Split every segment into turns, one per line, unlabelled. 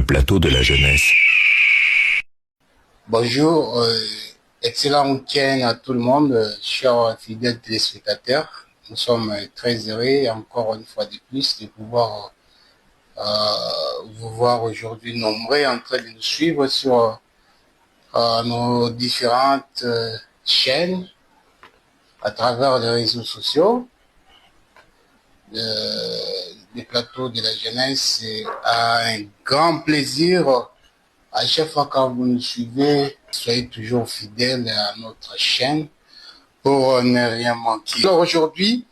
le plateau de la jeunesse.
Bonjour, excellent week-end à tout le monde, chers fidèles téléspectateurs. Nous sommes très heureux, encore une fois de plus, de pouvoir vous voir aujourd'hui nombreux en train de nous suivre sur nos différentes chaînes à travers les réseaux sociaux. Les plateaux de la jeunesse, c'est un grand plaisir. À chaque fois que vous nous suivez, soyez toujours fidèles à notre chaîne pour ne rien manquer. Alors aujourd'hui,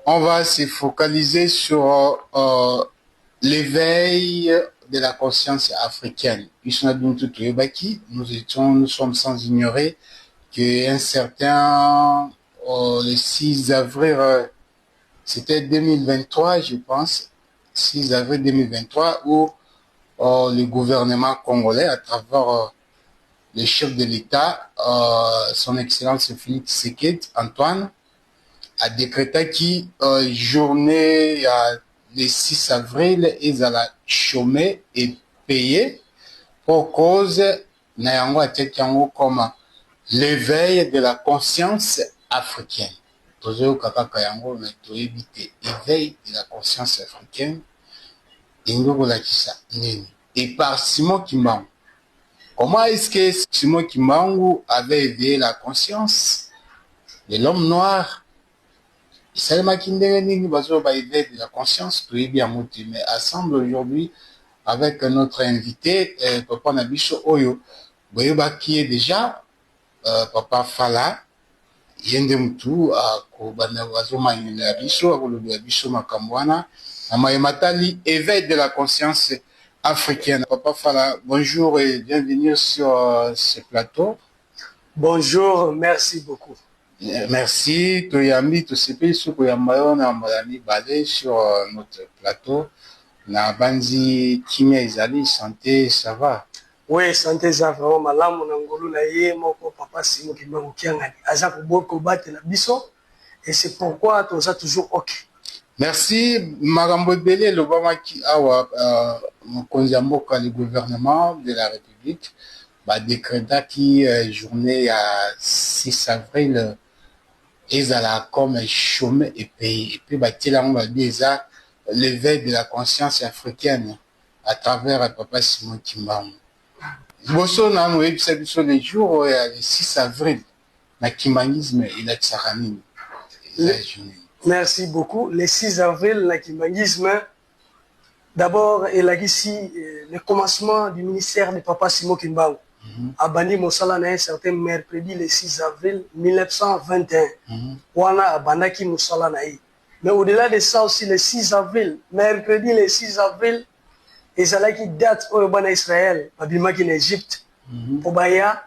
on va se focaliser sur l'éveil de la conscience africaine. Nous sommes sans ignorer qu'un certain, le 6 avril, c'était 2023, je pense, 6 avril 2023, où le gouvernement congolais, à travers le chef de l'État, son Excellence Félix Tshisekedi Antoine, a décrété que journée le 6 avril, ils allaient chômer et payer pour cause comme l'éveil de la conscience africaine. Éveil de la conscience africaine. Et par Simon Kimbangu. Comment est-ce que Simon Kimbangu avait éveillé la conscience de l'homme noir? Il savait qu'il éveillé de la conscience, mais ensemble aujourd'hui avec notre invité, Papa Nabiso Oyo, qui est déjà Papa Fala, Yende Mtu, éveil de la conscience africaine. Papa Fala, bonjour et bienvenue sur ce plateau.
Bonjour, merci beaucoup.
Merci, Toyami, Tosepe, Sukoyamayo, Namalani Balé sur notre plateau. Nabanzi, Kimia Izali, santé, ça va?
Oui, santé, ça va vraiment. Malamu Nangolu na ye, moko papa Simon Kimbangu Kiangani. Azak Boko Bate la Biso. Et c'est pourquoi tu as toujours OK.
Merci, Marambo Bele, l'Obama qui a Konzamboka, le gouvernement de la République, décréta qui journée à 6 avril, ils allaient comme chômer et payer. Et puis, on va dire l'éveil de la conscience africaine à travers Papa Simon Kimbangu. Les jours, le 6 avril, le kimbangisme et la tsaranine.
Merci beaucoup. Le 6 avril, le kimbangisme, d'abord, il a ici le commencement du ministère de Papa Simon Kimbangu. À Bandi Moussala, un certain mercredi, le 6 avril 1921. Wana à Bandaki Moussala. Mais au-delà de ça aussi, le 6 avril, mercredi le 6 avril, et c'est là qui date au Ban Israël, en Égypte, pour Baya,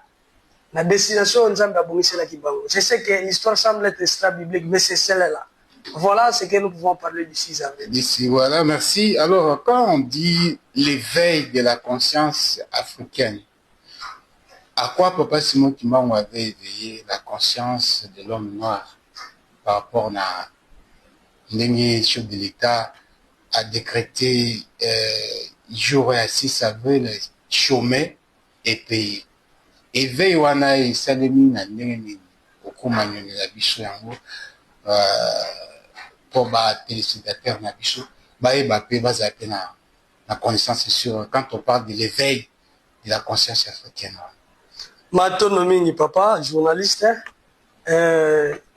la destination de la Kimbangu. Je sais que l'histoire semble être extra-biblique, mais c'est celle-là. Voilà ce que nous pouvons parler du 6 avril.
D'ici, voilà, merci. Alors, quand on dit l'éveil de la conscience africaine, à quoi Papa Simon Kimbangu avait éveillé la conscience de l'homme noir par rapport à le chef de l'État a décrété jour à 6 avril chômé et payé. Éveil wana et salemi na nini okumanya la biso yango pour téléspectateurs na biso na connaissance sur quand on parle de l'éveil de la conscience africaine.
Matonomini papa journaliste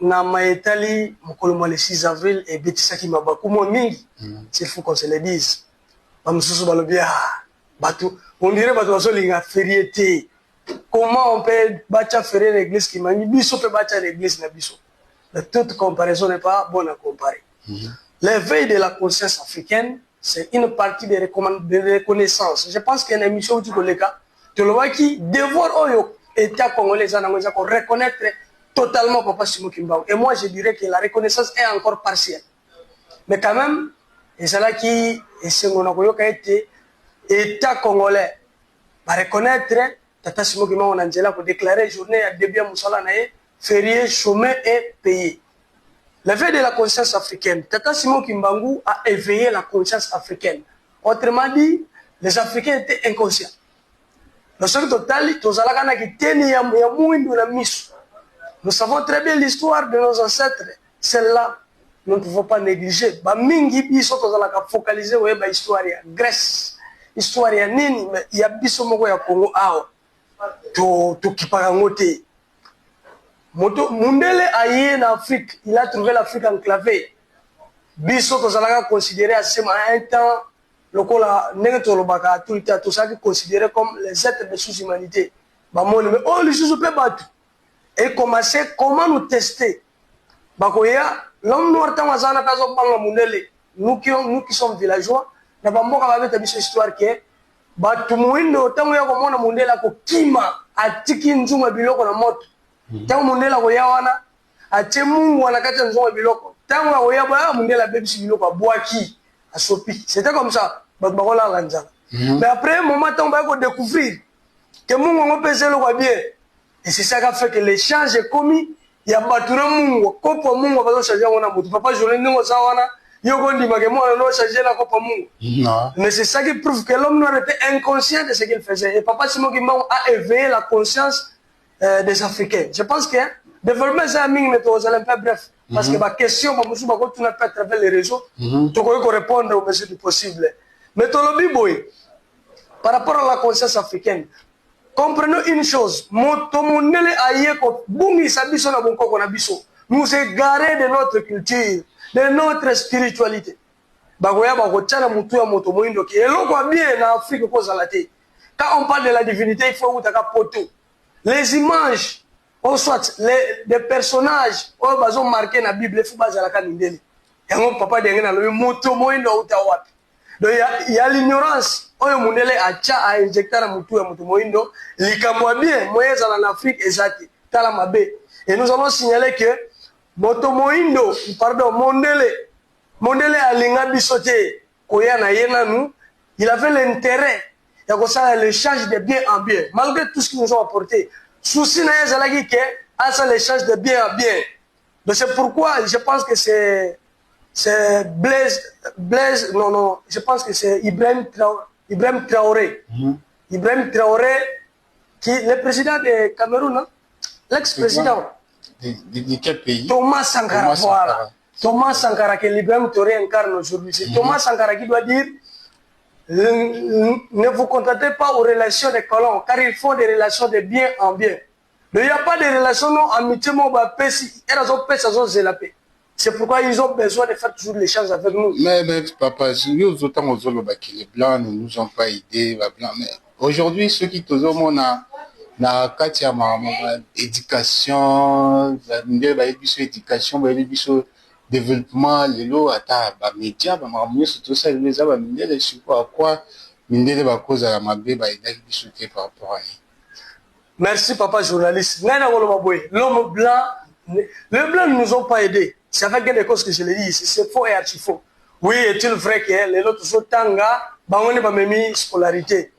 na maetali mokolo le 6 avril et betisaki mabakumo mingi c'est faut qu'on se le dise bamsusu balobia batu on dirait batu bazolinga férié. Comment on peut battre férié l'église qui m'a dit biso peut battre l'église na biso. De toute comparaison n'est pas bonne à comparer. L'éveil de la conscience africaine, c'est une partie de reconnaissance. Je pense qu'il y a une émission où tu connais tu le vois qui dévore Oyo État congolais pour reconnaître totalement Papa Simon Kimbangu. Et moi je dirais que la reconnaissance est encore partielle. Mais quand même, et c'est là qui est été État congolais va reconnaître Tata Simon Kimbangu Angela pour déclarer journée à début Moussala Naé, férié, chômé et payé. L'éveil de la conscience africaine. Tata Simon Kimbangu a éveillé la conscience africaine. Autrement dit, les Africains étaient inconscients. Nous savons très bien l'histoire de nos ancêtres. Celle-là, nous ne pouvons pas négliger. Mingi biso tozalaka focaliser weba histoire ya Grèce, histoire ya nini, mais il y a biso moko ya Congo awa. To kiparangote. Mundele aye en Afrique, il a trouvé l'Afrique enclavée. Biso tozalaka considéré à un temps lokola nengetolo baka tout tout ça qui considéré comme les êtres de sous-humanité. Mais oh les sous peut battre. Et commencer comment nous tester. Bakoya l'homme noir tant azana kazo banga mundele. Nous qui sommes villageois, na bamboka ba beta biso histoire que batu muindo tango ya komona mundela ko kima atiki nzuma biloko na moto. Tango mundela ko ya wana atie mungu anakata nzuma biloko. Tango ko ya ba mundela bebisi biloko abwaki asopi. C'était comme ça. Bakola lanza. Mais après un moment on va découvrir que mungu on peut le quoi bien. Et c'est ça qui a fait que l'échange est commis. Il y a batura mungu kopo mungu va changer on a mutu. Papa journée ngo ça wana yoko ndima ke mo no changer la kopo mungu. Non. Mais c'est ça qui prouve que l'homme noir était inconscient de ce qu'il faisait. Et Papa Simon Kimba a éveillé la conscience des Africains. Je pense que développer ça ming mais aux un peu bref parce que ma question ba musu ba ko tu n'as pas à travers les réseaux. Tu peux répondre au mesure du possible. Mais tolobi boy par rapport à la conscience africaine. Comprenons une chose, nous égarés de notre culture, de notre spiritualité. Quand on parle de la divinité, il faut les images, ou soit des personnages, qui marqués dans la Bible, il faut donc il y a l'ignorance. Oyo mundele acha a injecter na mutu ya mutu moindo likamwa bien moyeza en Afrique ezati tala mabe. Et nous allons signaler que moto moindo pardon mondele alinga bisote koya na yena nous, il avait l'intérêt ya ko ça l'échange de bien en bien malgré tout ce qu'ils nous ont apporté. Souci na yazalaki que à ça l'échange de bien en bien. Donc c'est pourquoi je pense que c'est Blaise, non, je pense que c'est Ibrahim Traoré. Ibrahim Traoré, qui est le président de Cameroun, hein? L'ex-président.
De quel pays?
Thomas Sankara, voilà. Thomas Sankara, que l'Ibrahim Traoré incarne aujourd'hui. C'est Thomas Sankara qui doit dire ne vous contentez pas aux relations des colons, car ils font des relations de bien en bien. Il n'y a pas de relations non amitié, c'est pourquoi ils ont besoin de faire toujours l'échange avec nous.
Mais papa, nous autant les blancs ne nous ont pas aidés, mais aujourd'hui ceux qui te ont na katia éducation, éducation, développement, les lots ata ba média ba mamu surtout ça les aba mindele je sais pas quoi mindele ba cause à la mabé ba idaki bisoté par rapport à.
Merci papa journaliste. L'homme blanc, les blancs ne nous ont pas aidés. C'est avec des causes que je le dis, c'est faux et archi faux. Oui, est-il vrai que les autres sont tanga, on n'est pas même scolarité.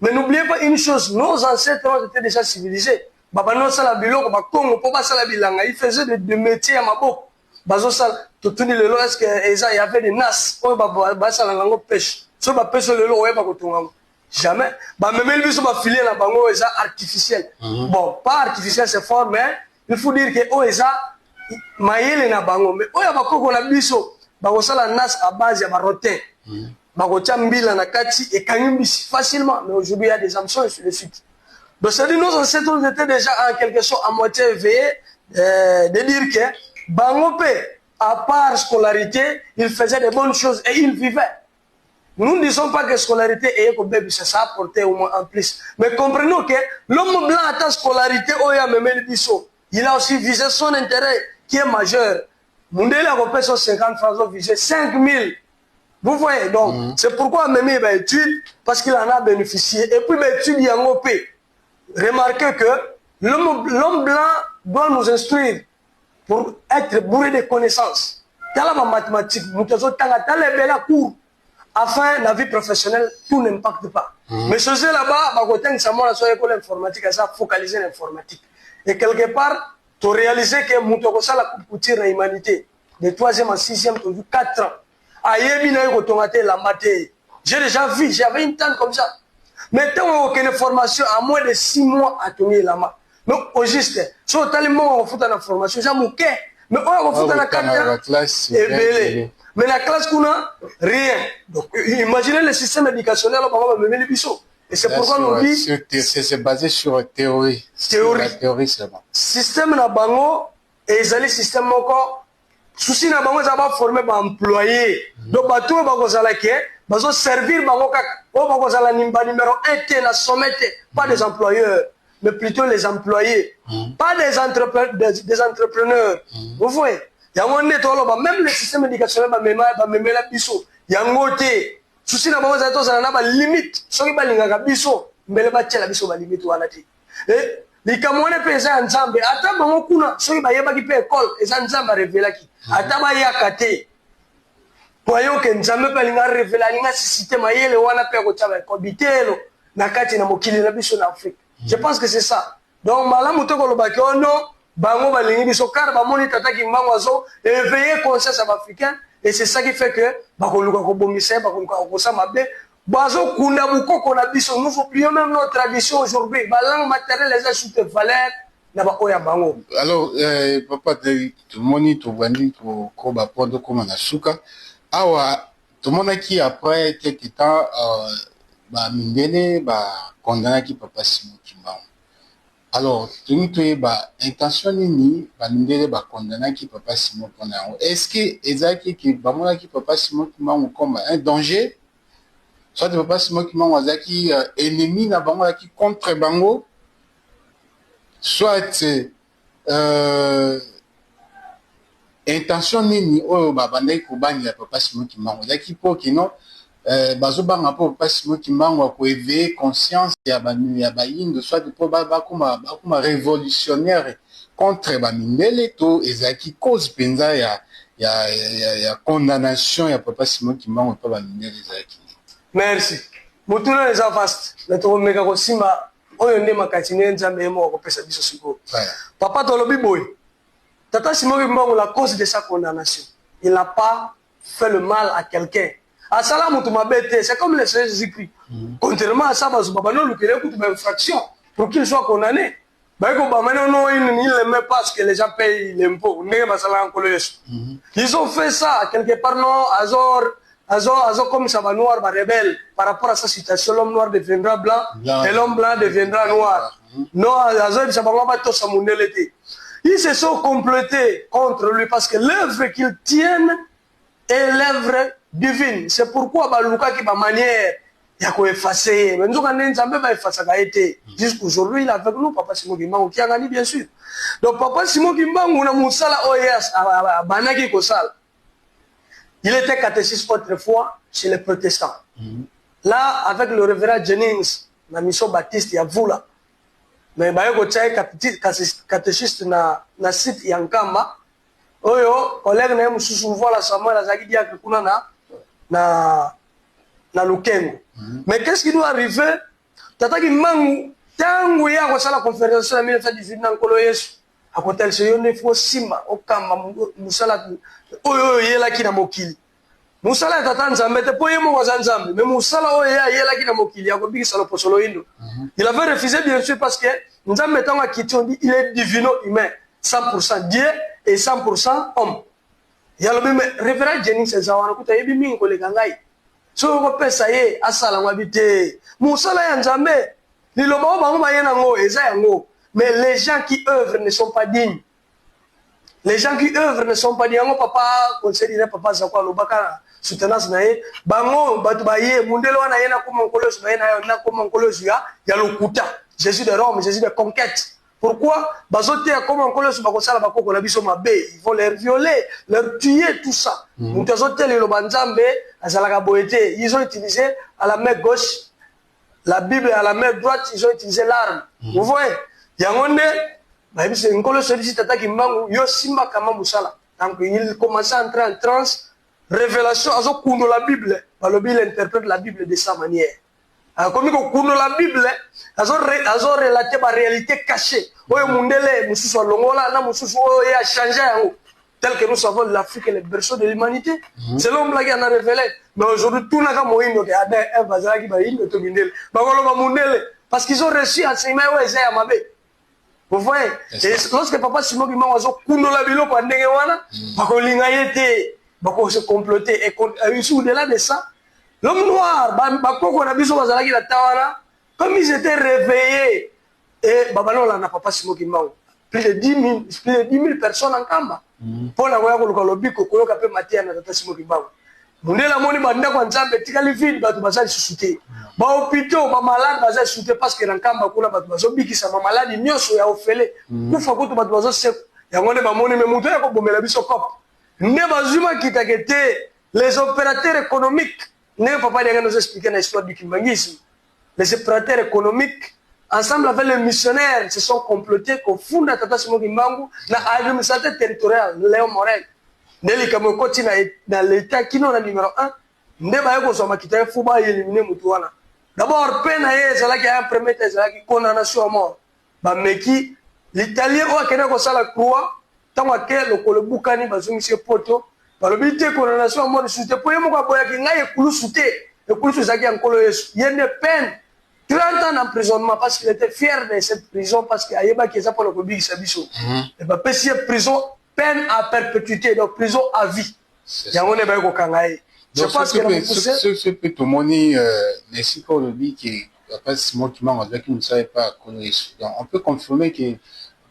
Mais n'oubliez pas une chose, nos ancêtres étaient déjà civilisés. Baba non sala biloko, ba Congo, pas sala bilanga, ils faisaient des métiers à Maboko. Bazo sala, tout le monde est-ce qu'il y avait des nas, oh ba sala lango pêche. So ba pêche le lo, ouais ba kotunga. Jamais. Bah même lui sont ba filer la bango, c'est artificiel. Bon, pas artificiel, c'est fort, mais il faut dire que oh ça mayele na bango mais oya bakoko na biso bakosala nas à base ya barotin bakotia mbila na kati et kangimisi facilement mais aujourd'hui il y a des hameçons et sur le suite. Donc c'est dire nos ancêtres étaient déjà en quelque sorte à moitié éveillés de dire que bango pe à part scolarité ils faisaient de bonnes choses et ils vivaient. Nous ne disons pas que scolarité est comme bébé ça apportait au moins en plus mais comprenons que l'homme blanc a ta scolarité oya memeli biso il a aussi visé son intérêt qui est majeur. Mundele a repéré sur 50 francs, ont visé 5000. Vous voyez, donc, c'est pourquoi même il va étudier, parce qu'il en a bénéficié. Et puis, il étudie en OP. Remarquez que l'homme blanc doit nous instruire pour être bourré de connaissances. Dans la mathématique, nous avons les cours. Afin, la vie professionnelle, tout n'impacte pas. Mais ce là-bas, il y a l'école informatique, ça focaliser l'informatique. Et quelque part, tu réalises que Moutoko la couture de l'humanité, de 3e à 6e, tu as vu 4 ans. Ayebi na yoko tongate la maté. J'ai déjà vu, j'avais une tante comme ça. Mais tant qu'on a une formation à moins de 6 mois à tourner là-bas. Mais au juste, si on a tellement on fout dans la formation, j'ai mon cœur. Mais on fout dans la classe, et belé. Mais la classe qu'on a, rien. Donc, imaginez le système éducationnel, on va me mettre les bisous. Et c'est pourquoi on dit...
C'est basé sur théorie.
Théorie.
La théorie seulement.
Système na bango, et les système encore, souci na bango, ça va former par employé. Donc, bateau, on va servir bango, on va numéro 1, la sommet, pas des employeurs, mais plutôt les employés. Pas des entrepreneurs. Vous voyez? Même le système éducationnel va me mettre la biseau. Il y a un côté. Souci na bango, ça n'a pas limite. Ce qui va l'inga biseau, mais le bâtiment la biseau va limite ou anati. Et les Camerounais pèsent ensemble. Attends, bango kuna. Ce qui va y avoir qui peut école, et ça ensemble va révéler qui. Attends, ba y a kate. Voyons que nzambe pa linga révéler, linga système ayele wana pe ko taba ko bitelo na kati na mokili na biso na Afrique. Je pense que c'est ça. Donc malamu to ko lobaki ono bango ba lingi biso car ba moni tata ki mbango azo éveiller conscience africaine et c'est ça qui fait que ba ko luka ko bomisa ba ko sa mabe bazo kunda bukoko na biso nous oublions même notre tradition aujourd'hui ba langue matérielle les ajoute valeur na ba oya bango.
Alors papa de moni to bandi to ko ba pondo ko na suka. Awa, tout le monde qui après quelques temps, Mindele, condamné qui papa Simon Kimbangu. Alors, tu intention ni, Mindele, condamné qui papa Simon Kimbangu. Est-ce que Ezaki qui papa Simon Kimbangu comme un danger? Soit papa Simon Kimbangu Ezaki ennemi na bango qui contre bango, soit intention nini oyo babandaki kobanya papa Simon Kimbangu ezaki po kino bazobanga po papa Simon Kimbangu akoéveiller conscience ya bayindo soit po bakoma révolutionnaire contre bamindele to ezaki cause penza ya condamnation ya papa Simon Kimbangu pa bamindele ezaki.
Merci. Mutuna eza fast natomeka kosimba oyo nde makati ne nzambe yemo akopesa biso siko. Papa tolobi boy. Tata Simon Kimbangu, la cause de sa condamnation, il n'a pas fait le mal à quelqu'un. À ça, c'est comme le Seigneur Jésus-Christ. Contrairement à ça, il y a une infraction pour qu'il soit condamné. Il ne met pas parce que les gens payent l'impôt. Ils ont fait ça, quelque part, non, Azor comme ça va noir, rebelle, par rapport à sa situation, l'homme noir deviendra blanc, et l'homme blanc deviendra noir. Non, Azor, ça va pas tout ça, mon élété. Ils se sont complétés contre lui parce que l'œuvre qu'ils tiennent est l'œuvre divine. C'est pourquoi Baluka qui va manière, il y a quoi effacer. Mais nous, on a effacé été. Jusqu'aujourd'hui, il est avec nous, Papa Simon Kimbangu, qui a gagné, bien sûr. Donc, Papa Simon Kimbangu, on a Moussala OES, à Banaki Kosal. Il était catéchiste autrefois chez les protestants. Là, avec le révérend Jennings, la mission baptiste, il y a vous là. Mais bayoko tchai catéchiste na site yankamba oyo collègue na mususu voilà Samuel azaki dia kuna na Lukengo. Mais qu'est-ce qui doit arriver? Tata Kimbangu tangu ya kwa sala conférence na 1918 na nkolo Yesu akotel se yone fo simba okamba musala oyo yela kina mokili musala tata nzambe te po yemo kwa nzambe mais musala oyo yela kina mokili akobikisa lo posolo indo. Il avait refusé bien sûr parce que Nzambe tanga kitio dit il est divino-humain, 100% Dieu et 100% homme. Yalobi me révérend Jennings Zawana kuta yebi mingi koleka ngai. So ko pesa ye asala ngabite. Musala ya Nzambe liloba bango bayena ngo eza yango. Mais les gens qui œuvrent ne sont pas dignes. Les gens qui œuvrent ne sont pas dignes. Ngo papa conseiller papa zakwa lobaka soutenance na ye bango batu baye mundelo wana yena ko monkolosu bayena na ko monkolosu ya lokuta. Jésus de Rome, Jésus de conquête. Pourquoi? Bazoté comme on connaît sur Bakosala Bakoko la biso mabe, ils vont les violer, leur tuer, tout ça. Donc bazoté le Banzambe, Azalaka Boete, ils ont utilisé à la main gauche la Bible, à la main droite, ils ont utilisé l'arme. Vous voyez? Yangonde, bah c'est une colosse de Tata Kimbangu, yo simba kama musala. Donc il commençait à entrer en transe, révélation, azo kuno la Bible, bah le Bible interprète la Bible de sa manière. Comme il la Bible, ils ont relaté la réalité cachée. Oye mundele mususu longola na mususu oye a changé. tel que nous savons, l'Afrique est le berceau de l'humanité. C'est l'homme là qui en a révélé. Mais aujourd'hui, tout n'a qu'à mourir, donc il y a un bazar qui va y aller. Parce qu'ils ont reçu un enseignement où ils ont amabé. Vous voyez? Et lorsque papa Simon qui m'a dit, Kundo la bilo pendant que wana, parce qu'on l'ingayete, parce qu'on se complotait, et au-delà de ça, l'homme noir, comme ils étaient réveillés, et Babalo n'a pas Simon qui m'a plus de 10 000 personnes en Kamba. Pour la voyage, le lobby, Kokolo, Kapé, Matia, n'a pas Simon qui m'a. Mundela moni banda kwa nzambe tikali vide batu bazali susute ba hôpitaux ba malade bazali susute parce que na Kamba kuna batu bazo bikisa ma malade nyoso ya ofele kufa kutu batu bazo se yango ne ba moni me muto ya ko bomela biso kop ne bazuma kitakete les opérateurs économiques ne papa de nous expliquer l'histoire du kimbangisme. Les opérateurs économiques ensemble avec les missionnaires se sont complotés pour fonder Tata Simon Kimbangu na administrateur territorial Léon Morel. Neli kama koti na l'état qui non numéro 1 ndeba yako soma kita fuba éliminer mutu wana d'abord pena ye zala ki un premier test zala ki condamnation à mort ba meki l'italien o akena ko sala croix tanwa ke le kolobukani bazumisi poto ba lobite condamnation à mort sute po yemo ko boya ki ngai kulu sute e kulu suzaki ankolo yesu yene peine 30 ans d'emprisonnement parce qu'il était fier de cette prison parce que ayeba ki za pour le kobi sabiso et ba pesi prison peine à perpétuité, donc prison à vie. Je pense que
ce peut témoigner, n'est-ce pas le dit que Papa Simon Kimbangu qui ne savait pas connaître. Donc on peut confirmer que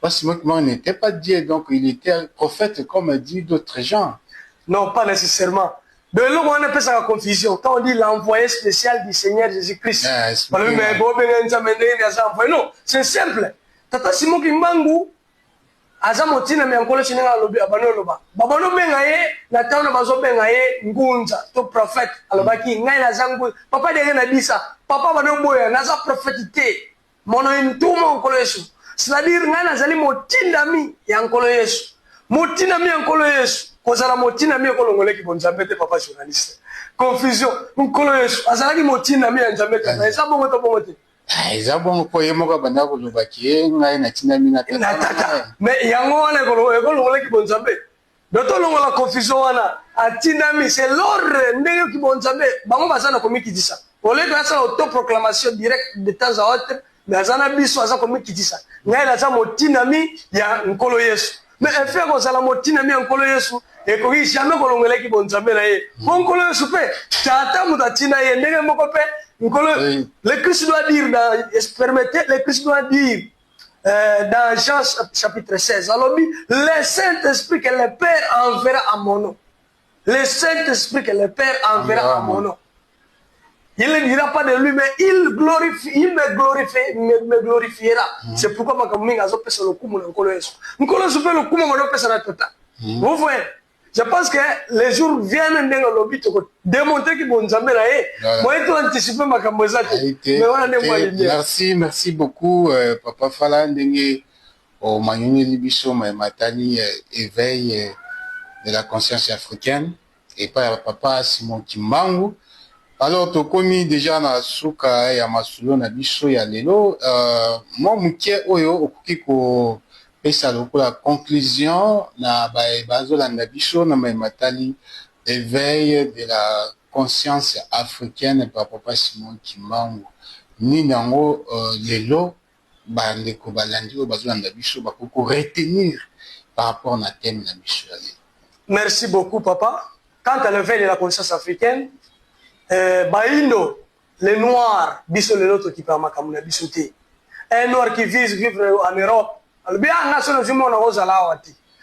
Papa Simon Kimbangu n'était pas Dieu, donc il était un prophète comme dit d'autres gens.
Non, pas nécessairement. De là, on appelle ça la confusion. Quand on dit l'envoyé spécial du Seigneur Jésus-Christ. Non, c'est simple. Tata Simon Kimbangu, azamotina me ankolo chinanga lobi abano loba babano benga ye na tauna bazo benga ye ngunza to prophète alobaki ngai na zangu papa de na bisa papa bano boya na za prophétité mono intumo ankolo Yesu c'est-à-dire ngai na zali motinda mi ya ankolo Yesu motinda mi ankolo Yesu kozala motinda mi ankolo ngoleki bonzambete papa journaliste confusion ankolo Yesu azalaki motinda mi ya nzambete na esa bongo to bongo te.
Eza bon ko yemo ka banda ko lobaki ngai na tina mina
tata mais yango wana ko longole ki bonzambe doto longola confusion wana atina mi c'est l'ordre ndenge ki bonzambe bango basana ko mikitisa ole ka sa autoproclamation direct de temps à autre mais azana biso aza ko mikitisa ngai la sa motina mi ya nkolo Yesu mais effet ko sala motina mi nkolo Yesu et ko jamais ko longole ki bonzambe na ye nkolo Yesu pe tata mutatina ye ndenge moko pe. Le Christ doit dire, permettez, le Christ doit dire dans Jean chapitre 16, alors le Saint-Esprit que le Père enverra à mon nom. Le Saint-Esprit que le Père enverra à mon nom. Il ne dira pas de lui, mais il me glorifiera. C'est pourquoi ma caméra a fait le coup, mon colosse. Mon colosse fait le coup, mon colosse à tota. Vous voyez? Je pense que les jours viennent dans le lobby pour démontrer que bon jamais là moi je dois anticiper ma caméra.
Merci beaucoup papa Fala ndenge au Manyoni Libiso Matani éveil de la conscience africaine et pas papa Simon Kimbangu. Alors to komi déjà na suka ya masulo na biso ya lelo moi mukie oyo okuki ko pesa la conclusion na bazolanda biso na matali éveil de la conscience africaine par papa Simon Kimbangu ni nango lelo bandeko balandi o bazolanda biso bakoko retenir par rapport na thème na biso.
Merci beaucoup papa. Quant à l'éveil de la conscience africaine baindo les noirs biso lelo to kipa makamuna biso te un noir qui vise vivre en Europe.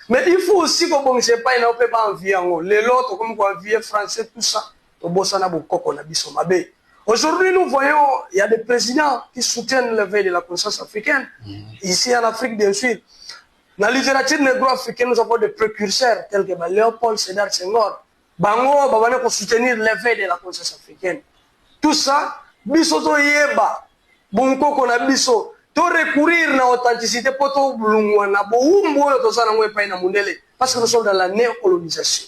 Mais il faut aussi que bon c'est pas une pas envie les autres comme quoi envie français tout ça to bosana bokoko na biso mabe. Aujourd'hui nous voyons il y a des présidents qui soutiennent l'éveil de la conscience africaine ici en Afrique bien sûr. Dans la littérature négro-africaine nous avons des précurseurs tels que Léopold Sédar Senghor bango babane ko soutenir l'éveil de la conscience africaine. Tout ça biso to yeba bonkoko na biso to recourir na authenticité poto bulungwa na boumbo yo to sana ngwe pa na mundele parce que nous sommes dans la néocolonisation.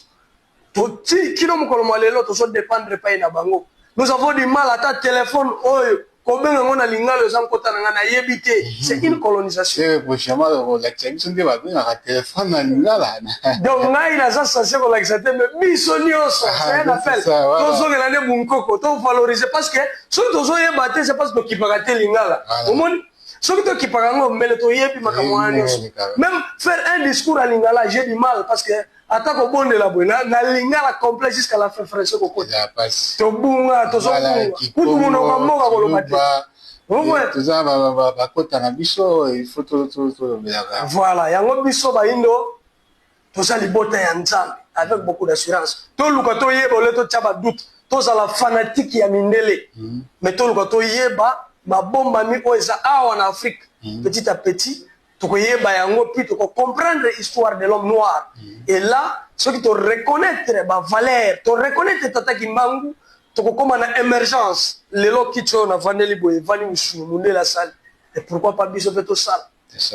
To ti kilo mukolo malelo to so dépendre pa na bango. Nous avons du mal à ta téléphone oyo kobenga ngona lingala za nkota na ngana yebite. C'est une colonisation.
C'est prochainement la télévision de va venir à téléphone na lingala.
Donc ngai na ça c'est ko l'accepter mais biso nyonso c'est un appel. Tozo ngela ne bunkoko to valoriser parce que soki tozo yeba te c'est parce que kipaka te lingala. Omoni soki to kipaka ngo mbele to yebi makamwa nyonso. Même faire un discours à lingala j'ai du mal parce que atako bonde la buena na lingala complet jusqu'à la fin français ko côté. To bunga to zo bunga. Kutu mono kamoka ko lobate.
Toza ba kota na biso il faut to belaka.
Voilà, yango biso ba indo toza libota ya nzambe avec beaucoup d'assurance. To luka to yeba ole to tshaba doute. Toza la fanatique ya mindele. Mais to luka to yeba ba bomba mi oza awa na Afrique. Petit à petit to yeba yango puis to comprendre l'histoire de l'homme noir. Et là, ceux qui te reconnaître ba valeur, te reconnaître tata kimbangu, to koma na émergence, le lo kicho na vaneli boye vani musunu munde la salle. Et pourquoi pas biso fait tout ça?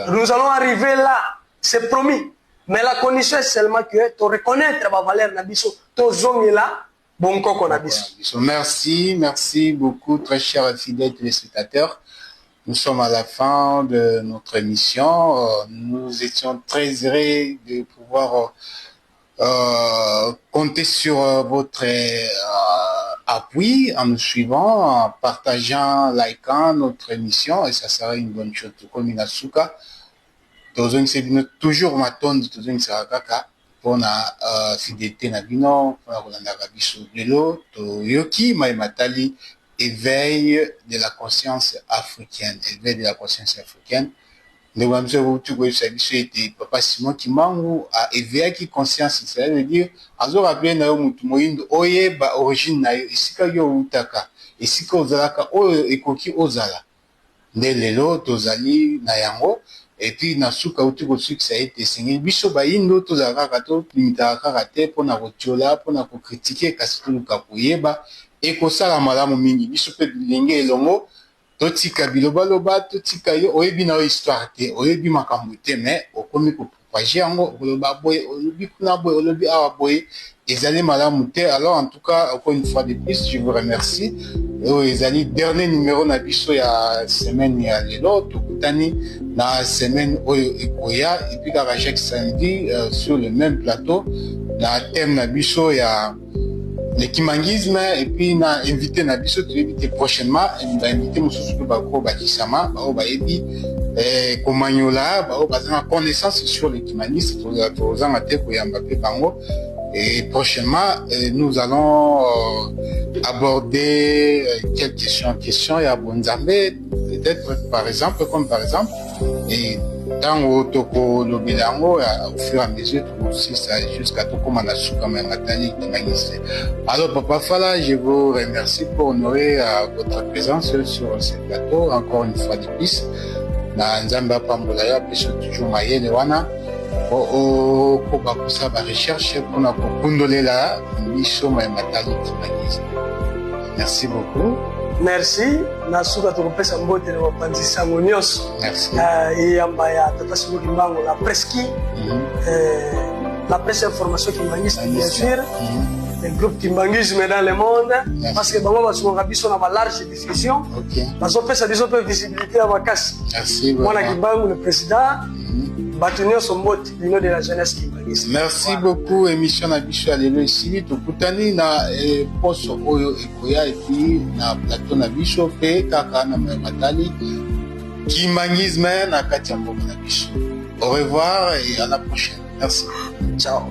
Nous allons arriver là, c'est promis. Mais la condition est seulement que te reconnaître ba valeur na biso, to zongela bon koko na biso.
Merci beaucoup très chers fidèles téléspectateurs. Nous sommes à la fin de notre émission. Nous étions très heureux de pouvoir compter sur votre appui en nous suivant, en partageant, likant notre émission, et ça sera une bonne chose. Comme Inasuka, toujours ma tonne de Sarakaka pour la fidélité Nabino, pour la Rolanda de l'eau, Yoki, Maïmatali. Éveil de la conscience africaine. Éveil de la conscience africaine. Nous avons été Papa Simon Kimbangu a éveillé qui conscience, ça veut dire, azo rappelé na yo mutu moyindo oye ba origine na yo isika yo utaka isika ozalaka oyo ekoki ozala nde lelo tozali na yango et puis na suka uti ko succès a été singé biso ba indo tozalaka ka to limita kaka te pona ko tiola pona ko critiquer kasi tuluka koyeba et ko sala malamu mingi biso pe bilenge elongo totika biloba totika yo oyebi na histoire te oyebi makambo te mais okomi ko propager yango oloba boy olobi kuna boy olobi awa boy ezali malamu te. Alors en tout cas encore une fois de plus je vous remercie. Ezali dernier numéro na biso ya semaine ya lelo tokutani na semaine oyo ekoya et puis kaka chaque samedi sur le même plateau na thème na biso ya le kimangisme et puis na invité na biso tu invité prochainement na invité mususu pe bako bakisama bao bayebi komanyola bao bazana connaissance sur le kimangisme tozanga te koyamba pe bango. Et prochainement nous allons aborder quelques questions ya bonzambe peut-être par exemple et tango toko lobilango au fur et à mesure aussi ça jusqu'à toko manasuka matali kimangisme. Alors Papa Fala, je vous remercie pour honorer votre présence sur ce plateau encore une fois de plus. Na nzamba pambola ya biso toujours mayele wana o ko ba kusa ba recherche pour na kondolela biso matali kimangisme. Merci beaucoup.
Merci. Nasuka tokopesa mbote na wapanzi sango nyonso.
Merci.
Yamba ya Tata Simon Kimbangu la presqu'île. La presse information kimbangiste bien sûr. Le groupe Kimbangisme dans le monde. Merci. Parce que bango basonga biso na ba large diffusion.
OK.
Bazopesa biso pe visibilité à makasi.
Merci.
Mwana Kimbangu le président. Batunio Sombote, l'union de la jeunesse kimbangiste.
Merci beaucoup. Émission na biso alelo ici tokutani na poso oyo ekoya et puis na plateau na biso pe kaka na matali kimangisme na kati ya mboka na biso. Au revoir et à la prochaine. Merci.
Ciao.